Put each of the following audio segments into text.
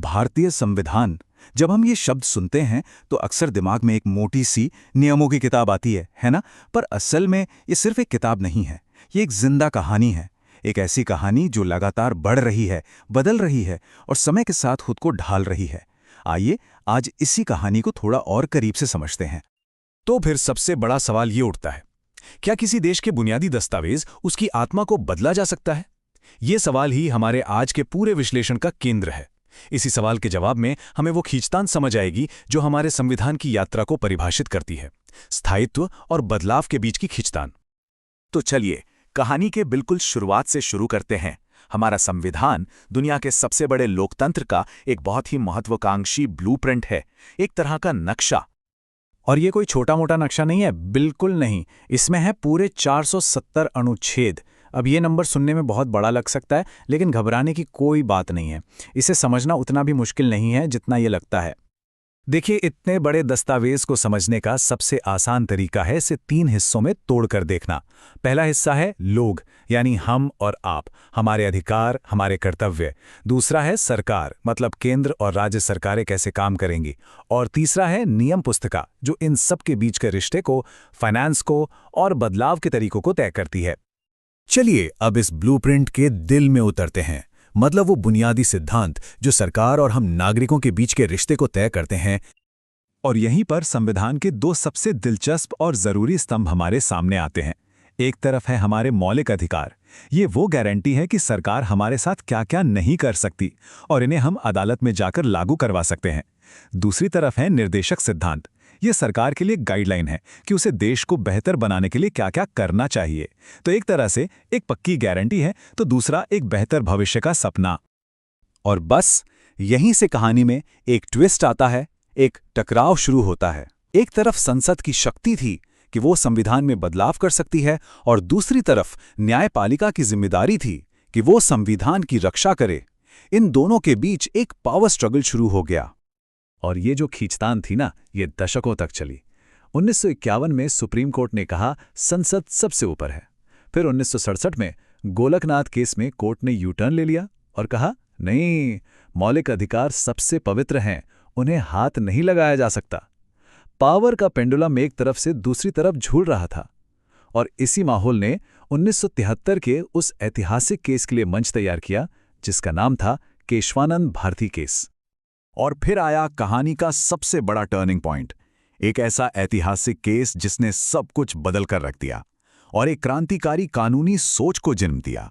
भारतीय संविधान, जब हम ये शब्द सुनते हैं तो अक्सर दिमाग में एक मोटी सी नियमों की किताब आती है ना? पर असल में ये सिर्फ एक किताब नहीं है, ये एक जिंदा कहानी है। एक ऐसी कहानी जो लगातार बढ़ रही है, बदल रही है और समय के साथ खुद को ढाल रही है। आइए आज इसी कहानी को थोड़ा और करीब से समझते हैं। तो फिर सबसे बड़ा सवाल ये उठता है, क्या किसी देश के बुनियादी दस्तावेज उसकी आत्मा को बदला जा सकता है? ये सवाल ही हमारे आज के पूरे विश्लेषण का केंद्र है। इसी सवाल के जवाब में हमें वो खींचतान समझ आएगी जो हमारे संविधान की यात्रा को परिभाषित करती है, स्थायित्व और बदलाव के बीच की खींचतान। तो चलिए कहानी के बिल्कुल शुरुआत से शुरू करते हैं। हमारा संविधान दुनिया के सबसे बड़े लोकतंत्र का एक बहुत ही महत्वाकांक्षी ब्लूप्रिंट है, एक तरह का नक्शा। और ये कोई छोटा मोटा नक्शा नहीं है, बिल्कुल नहीं। इसमें है पूरे 470 अनुच्छेद। अब ये नंबर सुनने में बहुत बड़ा लग सकता है, लेकिन घबराने की कोई बात नहीं है। इसे समझना उतना भी मुश्किल नहीं है जितना ये लगता है। देखिए, इतने बड़े दस्तावेज को समझने का सबसे आसान तरीका है इसे 3 हिस्सों में तोड़कर देखना। पहला हिस्सा है लोग, यानी हम और आप, हमारे अधिकार, हमारे कर्तव्य। दूसरा है सरकार, मतलब केंद्र और राज्य सरकारें कैसे काम करेंगी। और तीसरा है नियम पुस्तिका, जो इन सब के बीच के रिश्ते को, फाइनेंस को और बदलाव के तरीकों को तय करती है। चलिए अब इस ब्लूप्रिंट के दिल में उतरते हैं, मतलब वो बुनियादी सिद्धांत जो सरकार और हम नागरिकों के बीच के रिश्ते को तय करते हैं। और यहीं पर संविधान के 2 सबसे दिलचस्प और जरूरी स्तंभ हमारे सामने आते हैं। एक तरफ है हमारे मौलिक अधिकार, ये वो गारंटी है कि सरकार हमारे साथ क्या क्या नहीं कर सकती और इन्हें हम अदालत में जाकर लागू करवा सकते हैं। दूसरी तरफ है निर्देशक सिद्धांत, ये सरकार के लिए गाइडलाइन है कि उसे देश को बेहतर बनाने के लिए क्या क्या करना चाहिए। तो एक तरह से एक पक्की गारंटी है, तो दूसरा एक बेहतर भविष्य का सपना। और बस यहीं से कहानी में एक ट्विस्ट आता है, एक टकराव शुरू होता है। एक तरफ संसद की शक्ति थी कि वो संविधान में बदलाव कर सकती है, और दूसरी तरफ न्यायपालिका की जिम्मेदारी थी कि वो संविधान की रक्षा करे। इन दोनों के बीच एक पावर स्ट्रगल शुरू हो गया। और ये जो खींचतान थी ना, ये दशकों तक चली। 1951 में सुप्रीम कोर्ट ने कहा संसद सबसे ऊपर है। फिर 1967 में गोलकनाथ केस में कोर्ट ने यू टर्न ले लिया और कहा नहीं, मौलिक अधिकार सबसे पवित्र हैं, उन्हें हाथ नहीं लगाया जा सकता। पावर का पेंडुलम एक तरफ से दूसरी तरफ झूल रहा था, और इसी माहौल ने 1973 के उस ऐतिहासिक केस के लिए मंच तैयार किया जिसका नाम था केशवानंद भारती केस। और फिर आया कहानी का सबसे बड़ा टर्निंग पॉइंट, एक ऐसा ऐतिहासिक केस जिसने सब कुछ बदल कर रख दिया और एक क्रांतिकारी कानूनी सोच को जन्म दिया।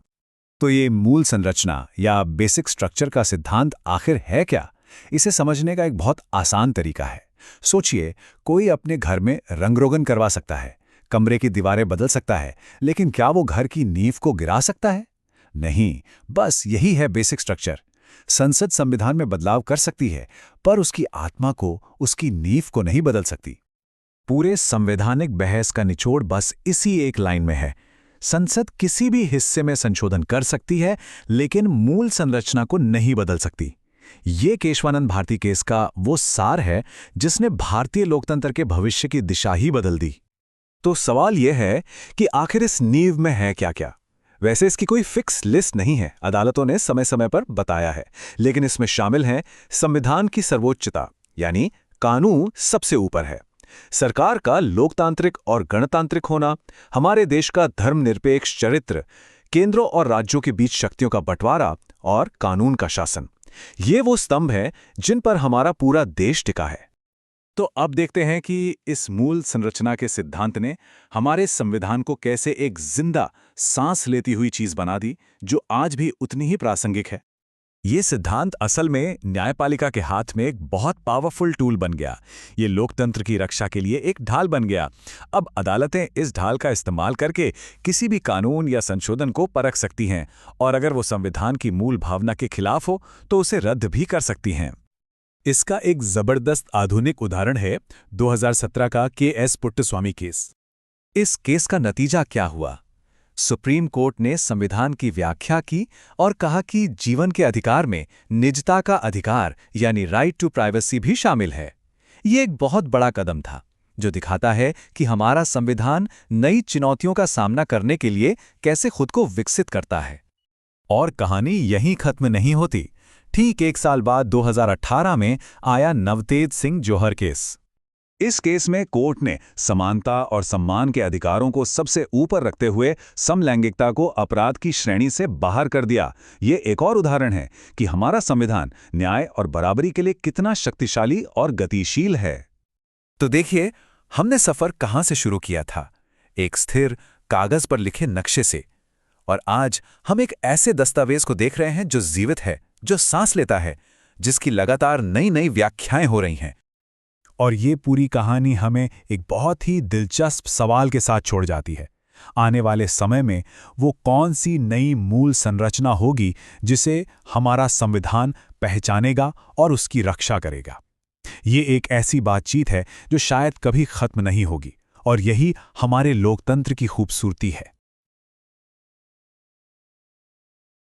तो ये मूल संरचना या बेसिक स्ट्रक्चर का सिद्धांत आखिर है क्या? इसे समझने का एक बहुत आसान तरीका है। सोचिए, कोई अपने घर में रंग रोगन करवा सकता है, कमरे की दीवारें बदल सकता है, लेकिन क्या वो घर की नींव को गिरा सकता है? नहीं। बस यही है बेसिक स्ट्रक्चर। संसद संविधान में बदलाव कर सकती है, पर उसकी आत्मा को, उसकी नींव को नहीं बदल सकती। पूरे संवैधानिक बहस का निचोड़ बस इसी एक लाइन में है। संसद किसी भी हिस्से में संशोधन कर सकती है, लेकिन मूल संरचना को नहीं बदल सकती। ये केशवानंद भारती केस का वो सार है जिसने भारतीय लोकतंत्र के भविष्य की दिशा ही बदल दी। तो सवाल यह है कि आखिर इस नींव में है क्या क्या? वैसे इसकी कोई फिक्स लिस्ट नहीं है, अदालतों ने समय समय पर बताया है, लेकिन इसमें शामिल है संविधान की सर्वोच्चता, यानी कानून सबसे ऊपर है, सरकार का लोकतांत्रिक और गणतांत्रिक होना, हमारे देश का धर्मनिरपेक्ष चरित्र, केंद्रों और राज्यों के बीच शक्तियों का बंटवारा और कानून का शासन। ये वो स्तंभ हैं जिन पर हमारा पूरा देश टिका है। तो अब देखते हैं कि इस मूल संरचना के सिद्धांत ने हमारे संविधान को कैसे एक जिंदा, सांस लेती हुई चीज बना दी, जो आज भी उतनी ही प्रासंगिक है। ये सिद्धांत असल में न्यायपालिका के हाथ में एक बहुत पावरफुल टूल बन गया। ये लोकतंत्र की रक्षा के लिए एक ढाल बन गया। अब अदालतें इस ढाल का इस्तेमाल करके किसी भी कानून या संशोधन को परख सकती हैं, और अगर वो संविधान की मूल भावना के खिलाफ हो तो उसे रद्द भी कर सकती हैं। इसका एक जबरदस्त आधुनिक उदाहरण है 2017 का के.एस. पुट्टस्वामी केस। इस केस का नतीजा क्या हुआ? सुप्रीम कोर्ट ने संविधान की व्याख्या की और कहा कि जीवन के अधिकार में निजता का अधिकार यानी राइट टू प्राइवेसी भी शामिल है। ये एक बहुत बड़ा कदम था जो दिखाता है कि हमारा संविधान नई चुनौतियों का सामना करने के लिए कैसे खुद को विकसित करता है। और कहानी यहीं खत्म नहीं होती। ठीक 1 साल बाद 2018 में आया नवतेज सिंह जौहर केस। इस केस में कोर्ट ने समानता और सम्मान के अधिकारों को सबसे ऊपर रखते हुए समलैंगिकता को अपराध की श्रेणी से बाहर कर दिया। ये एक और उदाहरण है कि हमारा संविधान न्याय और बराबरी के लिए कितना शक्तिशाली और गतिशील है। तो देखिए, हमने सफर कहां से शुरू किया था, एक स्थिर कागज पर लिखे नक्शे से, और आज हम एक ऐसे दस्तावेज को देख रहे हैं जो जीवित है, जो सांस लेता है, जिसकी लगातार नई नई व्याख्याएं हो रही हैं। और ये पूरी कहानी हमें एक बहुत ही दिलचस्प सवाल के साथ छोड़ जाती है। आने वाले समय में वो कौन सी नई मूल संरचना होगी जिसे हमारा संविधान पहचानेगा और उसकी रक्षा करेगा। ये एक ऐसी बातचीत है जो शायद कभी खत्म नहीं होगी, और यही हमारे लोकतंत्र की खूबसूरती है।